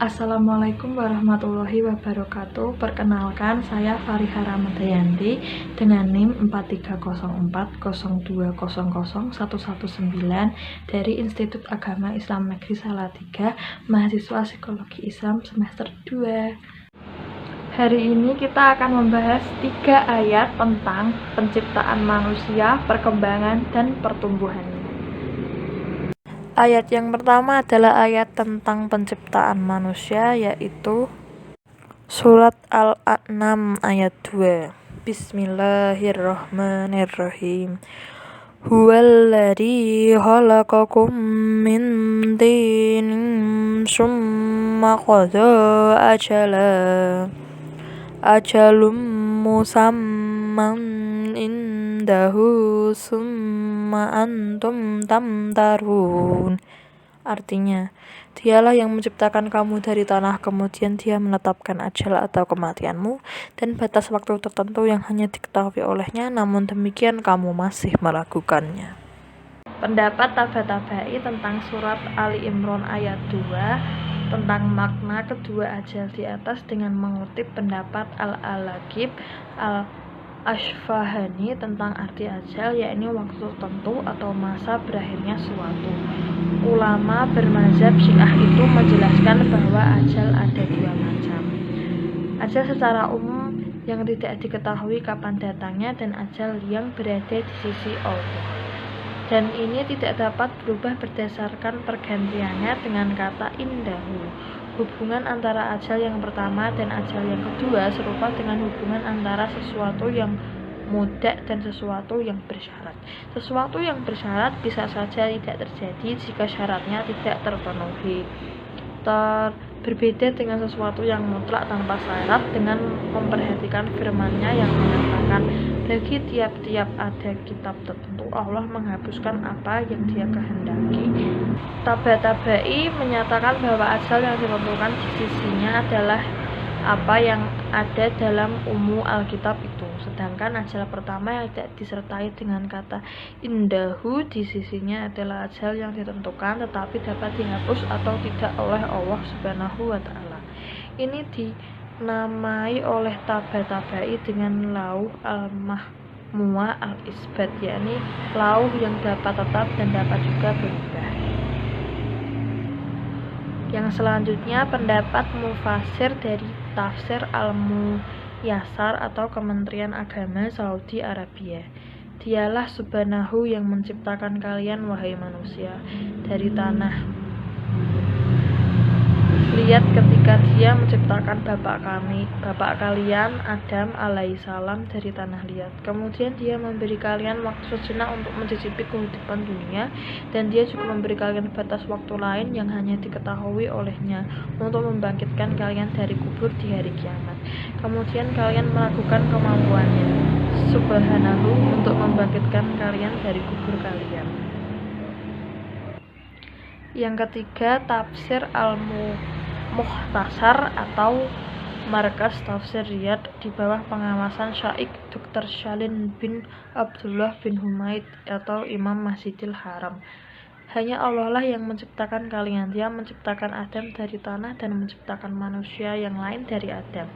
Assalamualaikum warahmatullahi wabarakatuh. Perkenalkan, saya Fariha Ramadayanti dengan NIM 430402000119 dari Institut Agama Islam Negeri Salatiga, mahasiswa Psikologi Islam semester 2. Hari ini kita akan membahas 3 ayat tentang penciptaan manusia, perkembangan, dan pertumbuhannya. Ayat yang pertama adalah ayat tentang penciptaan manusia, yaitu Surat Al-An'am ayat 2. Bismillahirrahmanirrahim. Huwallazi khalaqakum min tinin summa qada ajalum musamman indahu summa antum tamtarun. Artinya, dialah yang menciptakan kamu dari tanah, kemudian dia menetapkan ajal atau kematianmu dan batas waktu tertentu yang hanya diketahui olehnya, namun demikian kamu masih meragukannya. Pendapat Tabatabai tentang surat Ali Imran ayat 2 tentang makna kedua ajal di atas dengan mengutip pendapat Al-Alaqib Al-Ashfahani tentang arti ajal, yakni waktu tertentu atau masa berakhirnya suatu. Ulama bermazhab Syiah itu menjelaskan bahwa ajal ada 2 macam. Ajal secara umum yang tidak diketahui kapan datangnya dan ajal yang berada di sisi Allah. Dan ini tidak dapat berubah berdasarkan pergantiannya dengan kata indahu. Hubungan antara ajal yang pertama dan ajal yang kedua serupa dengan hubungan antara sesuatu yang mudah dan sesuatu yang bersyarat. Sesuatu yang bersyarat bisa saja tidak terjadi jika syaratnya tidak terpenuhi. Berbeda dengan sesuatu yang mutlak tanpa syarat dengan memperhatikan firman-Nya yang mengatakan, bagi tiap-tiap ada kitab tertentu Allah menghapuskan apa yang Dia kehendaki. Tabatabai menyatakan bahwa ajal yang ditentukan di sisinya adalah apa yang ada dalam Alkitab itu, sedangkan ajal pertama yang tidak disertai dengan kata indahu di sisinya adalah ajal yang ditentukan tetapi dapat dihapus atau tidak oleh Allah Subhanahu wa Ta'ala. Ini dinamai oleh Tabatabai dengan lauh al-mahmuwa al-isbat, yakni lauh yang dapat tetap dan dapat juga berubah. Yang selanjutnya pendapat mufasir dari Tafsir Al-Muyassar atau Kementerian Agama Saudi Arabia. Dialah Subhanahu yang menciptakan kalian wahai manusia dari tanah. Lihat ketika Dia menciptakan bapak kalian Adam alaihissalam dari tanah liat. Kemudian Dia memberi kalian waktu sejenak untuk mencicipi kehidupan dunia, dan Dia juga memberi kalian batas waktu lain yang hanya diketahui olehnya untuk membangkitkan kalian dari kubur di hari kiamat. Kemudian kalian meragukan kemampuannya Subhanahu untuk membangkitkan kalian dari kubur kalian. Yang ketiga, tafsir Al-Mukhtasar atau Markas Tafsir Riyadh di bawah pengawasan Syaikh Dr. Shalin bin Abdullah bin Humaid atau Imam Masjidil Haram. Hanya Allah lah yang menciptakan kalian. Dia menciptakan Adam dari tanah dan menciptakan manusia yang lain dari Adam,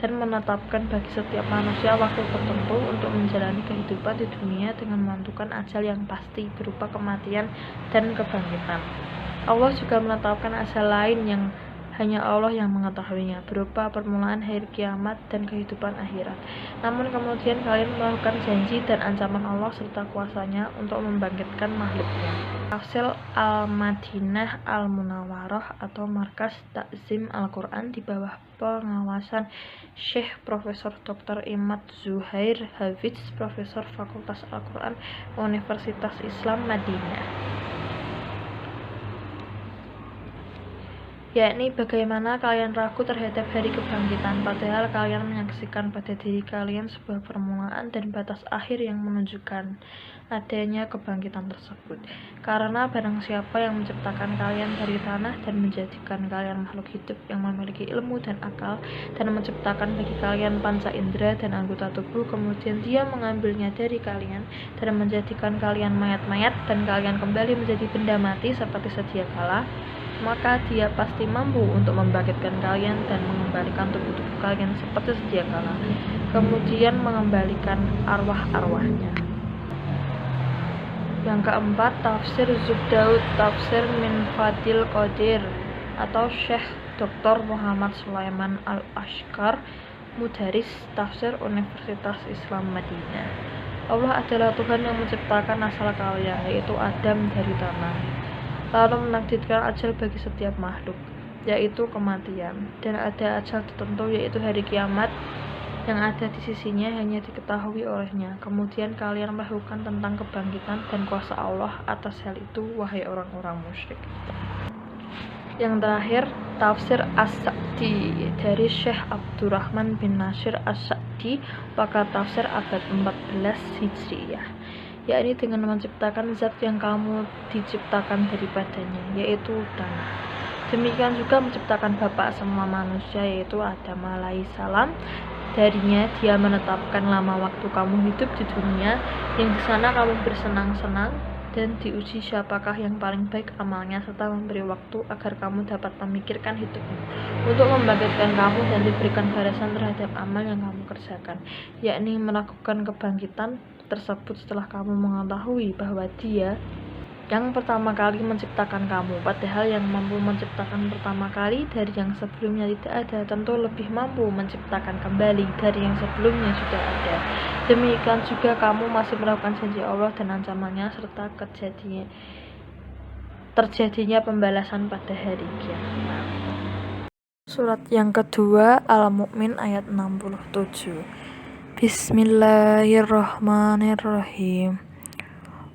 dan menetapkan bagi setiap manusia waktu tertentu untuk menjalani kehidupan di dunia dengan menentukan ajal yang pasti berupa kematian dan kebangkitan. Allah juga menetapkan ajal lain yang hanya Allah yang mengetahuinya, berupa permulaan hari kiamat dan kehidupan akhirat. Namun kemudian kalian melakukan janji dan ancaman Allah serta kuasanya untuk membangkitkan makhluknya. Tafsir Al-Madinah Al-Munawwarah atau Markas Takzim Al-Quran di bawah pengawasan Syekh Profesor Dr. Imad Zuhair Hafidz, Profesor Fakultas Al-Quran Universitas Islam Madinah. Yakni bagaimana kalian ragu terhadap hari kebangkitan, padahal kalian menyaksikan pada diri kalian sebuah permulaan dan batas akhir yang menunjukkan adanya kebangkitan tersebut. Karena barang siapa yang menciptakan kalian dari tanah dan menjadikan kalian makhluk hidup yang memiliki ilmu dan akal, dan menciptakan bagi kalian panca indera dan anggota tubuh, kemudian Dia mengambilnya dari kalian dan menjadikan kalian mayat-mayat, dan kalian kembali menjadi benda mati seperti sedia kala, maka dia pasti mampu untuk membangkitkan kalian dan mengembalikan tubuh-tubuh kalian seperti sedia kala, kemudian mengembalikan arwah-arwahnya. Yang keempat, tafsir Zubdaud, tafsir min Fadil Qadir atau Syekh Dr. Muhammad Sulaiman Al-Ashkar, Mudaris Tafsir Universitas Islam Madinah. Allah adalah Tuhan yang menciptakan asal kalian, yaitu Adam dari tanah, lalu menakdirkan ajal bagi setiap makhluk, yaitu kematian, dan ada ajal tertentu yaitu hari kiamat yang ada di sisinya hanya diketahui olehnya. Kemudian kalian melakukan tentang kebangkitan dan kuasa Allah atas hal itu, wahai orang-orang musyrik. Yang terakhir, tafsir As-Sa'di dari Syekh Abdurrahman bin Nasir As-Sa'di, pakar tafsir abad 14 Hijriyah, yakni dengan menciptakan zat yang kamu diciptakan daripadanya, yaitu tanah. Demikian juga menciptakan bapak semua manusia, yaitu Adam alaihissalam. Darinya dia menetapkan lama waktu kamu hidup di dunia, yang di sana kamu bersenang-senang dan diuji siapakah yang paling baik amalnya, serta memberi waktu agar kamu dapat memikirkan hidupmu untuk membangkitkan kamu dan diberikan balasan terhadap amal yang kamu kerjakan, yakni melakukan kebangkitan tersebut setelah kamu mengetahui bahwa dia yang pertama kali menciptakan kamu, padahal yang mampu menciptakan pertama kali dari yang sebelumnya tidak ada tentu lebih mampu menciptakan kembali dari yang sebelumnya sudah ada. Demikian juga kamu masih melakukan janji Allah dan ancamannya serta terjadinya pembalasan pada hari kiamat. Surat yang kedua, Al-Mu'min ayat 67. Bismillahirrahmanirrahim.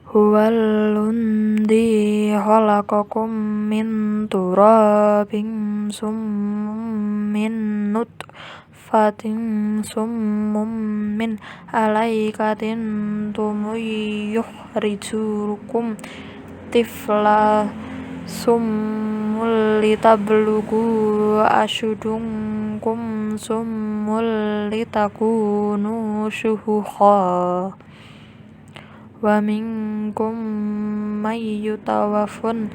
Huwalundi khalaqakum min turabin summum min nutfatin summum min alaikatin yukhrijukum tifla summul litablugu asyudunkum summul litakunu syuhukha wa minkum may yutawaffun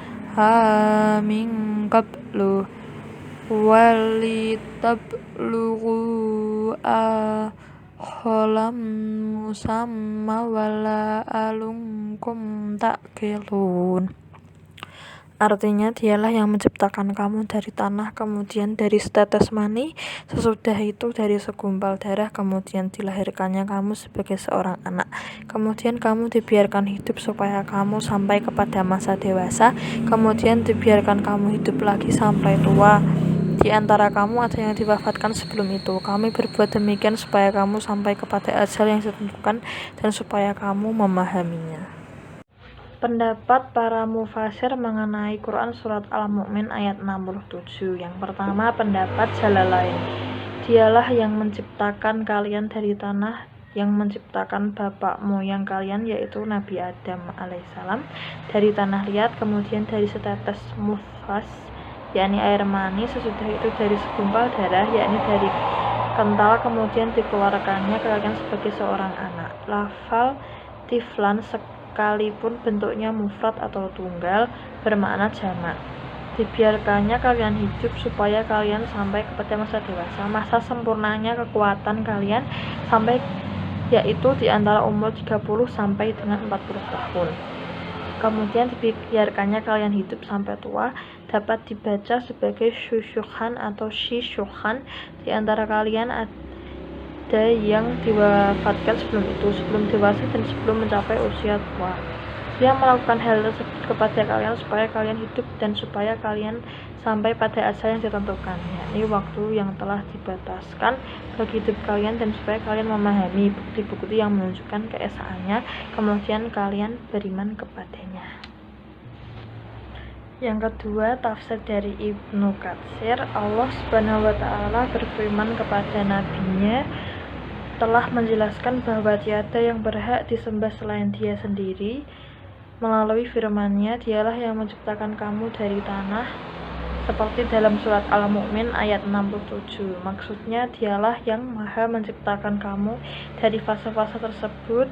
min qablu walitablugu akhalam musamma wala alunkum ta'qilun. Artinya, dialah yang menciptakan kamu dari tanah, kemudian dari setetes mani, sesudah itu dari segumpal darah, kemudian dilahirkannya kamu sebagai seorang anak. Kemudian kamu dibiarkan hidup supaya kamu sampai kepada masa dewasa, kemudian dibiarkan kamu hidup lagi sampai tua. Di antara kamu ada yang diwafatkan sebelum itu. Kami berbuat demikian supaya kamu sampai kepada ajal yang ditentukan dan supaya kamu memahaminya. Pendapat para mufasir mengenai Quran surat Al-Mu'min ayat 67. Yang pertama, pendapat Jalalain. Dialah yang menciptakan kalian dari tanah, yang menciptakan bapak moyang kalian yaitu Nabi Adam alaihissalam dari tanah liat, kemudian dari setetes mufas yakni air mani, sesudah itu dari segumpal darah yakni dari kental, kemudian dikeluarkannya kalian sebagai seorang anak. Lafal tiflan sekalipun bentuknya mufrad atau tunggal bermakna jamak. Dibiarkannya kalian hidup supaya kalian sampai kepada masa dewasa. Masa sempurnanya kekuatan kalian sampai yaitu di antara umur 30 sampai dengan 40 tahun. Kemudian dibiarkannya kalian hidup sampai tua, dapat dibaca sebagai syusyukhan atau syisyukhan. Di antara kalian ada yang diwafatkan sebelum itu, sebelum dewasa dan sebelum mencapai usia tua. Dia melakukan hal tersebut kepada kalian supaya kalian hidup dan supaya kalian sampai pada ajal yang ditentukan, yakni waktu yang telah dibataskan bagi hidup kalian, dan supaya kalian memahami bukti-bukti yang menunjukkan keesaannya, kemudian kalian beriman kepadanya. Yang kedua, tafsir dari Ibnu Katsir. Allah Subhanahu wa Ta'ala berfirman kepada nabinya, telah menjelaskan bahwa tiada yang berhak disembah selain Dia sendiri. Melalui firman-Nya, Dialah yang menciptakan kamu dari tanah, seperti dalam surat Al-Mu'min ayat 67. Maksudnya, Dialah yang maha menciptakan kamu dari fase-fase tersebut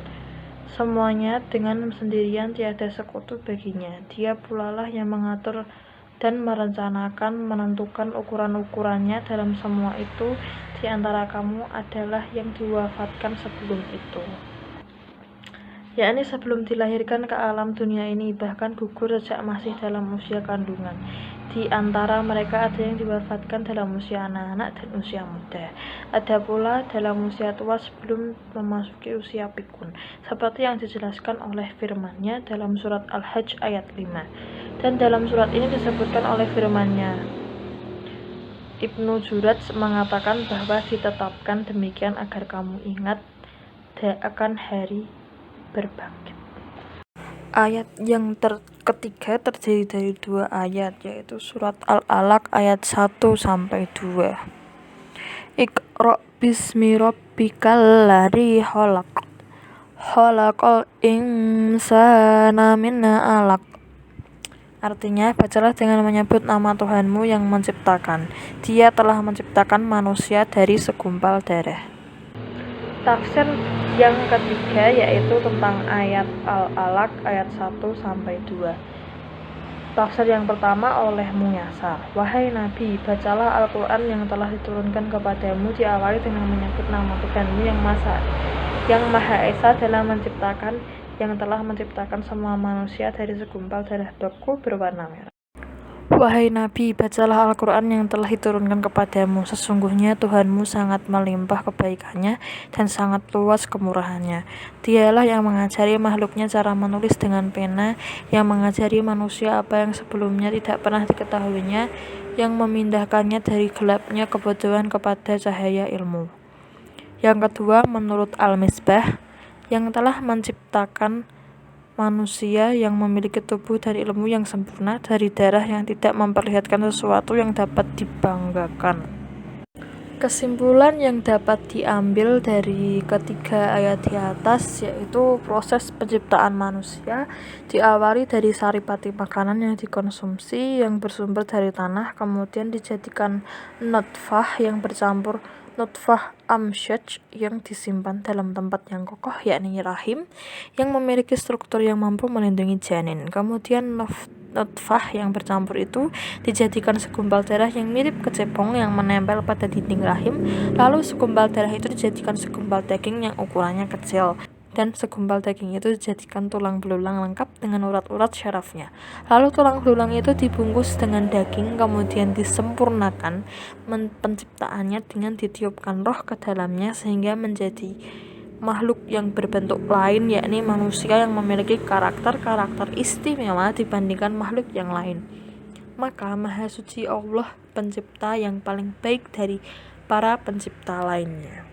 semuanya dengan sendirian, tiada sekutu baginya. Dia pula lah yang mengatur dan menentukan ukuran-ukurannya. Dalam semua itu, di antara kamu adalah yang diwafatkan sebelum itu, yakni sebelum dilahirkan ke alam dunia ini, bahkan gugur sejak masih dalam usia kandungan. Di antara mereka ada yang diwafatkan dalam usia anak-anak dan usia muda. Ada pula dalam usia tua sebelum memasuki usia pikun, seperti yang dijelaskan oleh firman-Nya dalam surat Al-Hajj ayat 5. Dan dalam surat ini disebutkan oleh firman-Nya, Ibnu Jurayj mengatakan bahwa ditetapkan demikian agar kamu ingat akan hari berbangkit. Ayat yang ketiga terdiri dari 2 ayat, yaitu surat Al-Alaq ayat 1-2. Iqra bismi rabbikal ladzi khalaq, khalaqal insana min 'alaq. Artinya, bacalah dengan menyebut nama Tuhanmu yang menciptakan. Dia telah menciptakan manusia dari segumpal darah. Tafsir yang ketiga yaitu tentang ayat Al-Alaq ayat 1-2. Tafsir yang pertama oleh Muyasar. Wahai Nabi, bacalah Al-Quran yang telah diturunkan kepadamu diawali dengan menyebut nama Tuhanmu yang Maha Esa dalam menciptakan, yang telah menciptakan semua manusia dari segumpal darah beku berwarna merah. Wahai Nabi, bacalah Al-Quran yang telah diturunkan kepadamu. Sesungguhnya Tuhanmu sangat melimpah kebaikannya dan sangat luas kemurahannya. Dialah yang mengajari makhluknya cara menulis dengan pena, yang mengajari manusia apa yang sebelumnya tidak pernah diketahuinya, yang memindahkannya dari gelapnya kebodohan kepada cahaya ilmu. Yang kedua, menurut Al-Misbah, yang telah menciptakan manusia yang memiliki tubuh dan ilmu yang sempurna dari darah yang tidak memperlihatkan sesuatu yang dapat dibanggakan. Kesimpulan yang dapat diambil dari ketiga ayat di atas yaitu proses penciptaan manusia diawali dari saripati makanan yang dikonsumsi yang bersumber dari tanah, kemudian dijadikan nutfah yang bercampur nutfah amsyaj yang disimpan dalam tempat yang kokoh, yakni rahim, yang memiliki struktur yang mampu melindungi janin. Kemudian nutfah yang bercampur itu dijadikan segumpal darah yang mirip kecepong yang menempel pada dinding rahim. Lalu segumpal darah itu dijadikan segumpal daging yang ukurannya kecil, dan segumpal daging itu dijadikan tulang belulang lengkap dengan urat-urat syarafnya. Lalu tulang belulang itu dibungkus dengan daging, kemudian disempurnakan penciptaannya dengan ditiupkan roh ke dalamnya sehingga menjadi makhluk yang berbentuk lain, yakni manusia yang memiliki karakter-karakter istimewa dibandingkan makhluk yang lain. Maka Maha Suci Allah, pencipta yang paling baik dari para pencipta lainnya.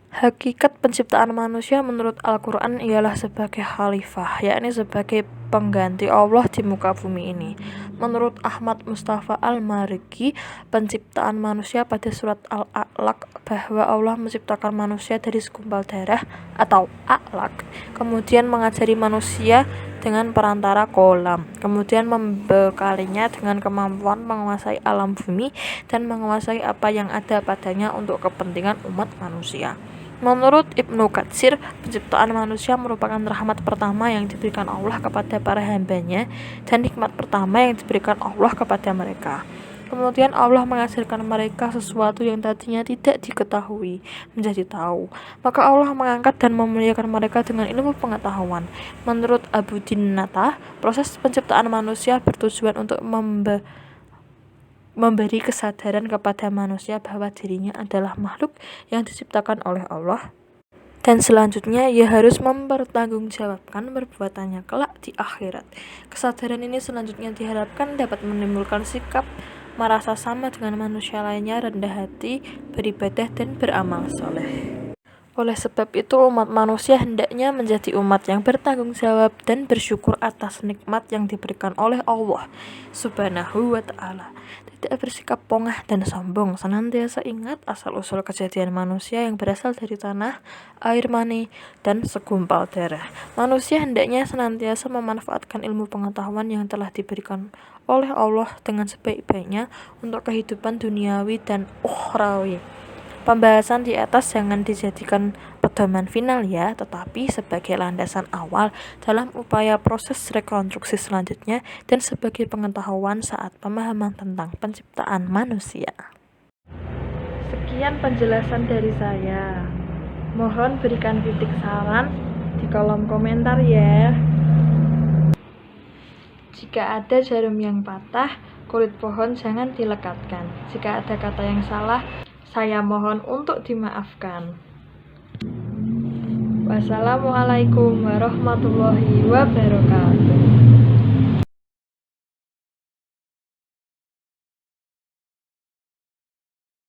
Hakikat penciptaan manusia menurut Al-Quran ialah sebagai khalifah, yakni sebagai pengganti Allah di muka bumi ini. Menurut Ahmad Mustafa Al-Marigi, penciptaan manusia pada surat Al-Alaq bahwa Allah menciptakan manusia dari segumpal darah atau alaq, kemudian mengajari manusia dengan perantara kolam, kemudian membekalinya dengan kemampuan menguasai alam bumi dan menguasai apa yang ada padanya untuk kepentingan umat manusia. Menurut Ibnu Katsir, penciptaan manusia merupakan rahmat pertama yang diberikan Allah kepada para hambanya dan nikmat pertama yang diberikan Allah kepada mereka. Kemudian Allah mengajarkan mereka sesuatu yang tadinya tidak diketahui menjadi tahu. Maka Allah mengangkat dan memuliakan mereka dengan ilmu pengetahuan. Menurut Abu Dinnata, proses penciptaan manusia bertujuan untuk memberi kesadaran kepada manusia bahwa dirinya adalah makhluk yang diciptakan oleh Allah, dan selanjutnya ia harus mempertanggungjawabkan perbuatannya kelak di akhirat. Kesadaran ini selanjutnya diharapkan dapat menimbulkan sikap merasa sama dengan manusia lainnya, rendah hati, beribadah, dan beramal soleh. Oleh sebab itu, umat manusia hendaknya menjadi umat yang bertanggung jawab dan bersyukur atas nikmat yang diberikan oleh Allah Subhanahu wa Ta'ala. Tidak bersikap pongah dan sombong, senantiasa ingat asal-usul kejadian manusia yang berasal dari tanah, air mani, dan segumpal darah. Manusia hendaknya senantiasa memanfaatkan ilmu pengetahuan yang telah diberikan oleh Allah dengan sebaik-baiknya untuk kehidupan duniawi dan ukhrawi. Pembahasan di atas jangan dijadikan petunjuk pedoman final ya, tetapi sebagai landasan awal dalam upaya proses rekonstruksi selanjutnya dan sebagai pengetahuan saat pemahaman tentang penciptaan manusia. Sekian penjelasan dari saya. Mohon berikan kritik saran di kolom komentar ya. Jika ada jarum yang patah, kulit pohon jangan dilekatkan. Jika ada kata yang salah, saya mohon untuk dimaafkan. Wassalamualaikum warahmatullahi wabarakatuh.